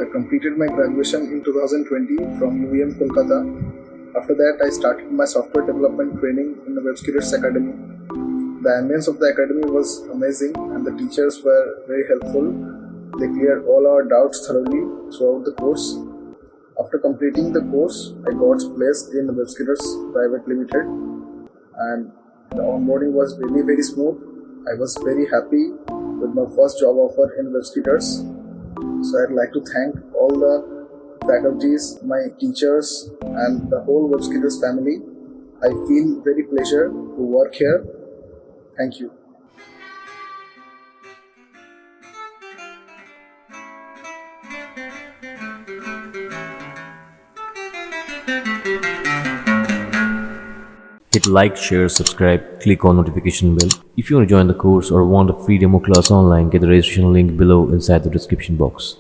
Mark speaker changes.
Speaker 1: I completed my graduation in 2020 from UVM Kolkata. After that, I started my software development training in the Webskitters Academy. The ambience of the academy was amazing and the teachers were very helpful. They cleared all our doubts thoroughly throughout the course. After completing the course, I got placed in Webskitters Private Limited and the onboarding was really very smooth. I was very happy with my first job offer in Webskitters. So I'd like to thank all the faculties, my teachers and the whole Webskitters family. I feel very pleasure to work here. Thank you.
Speaker 2: Hit like, share, subscribe, click on notification bell. If you want to join the course or want a free demo class online, get the registration link below inside the description box.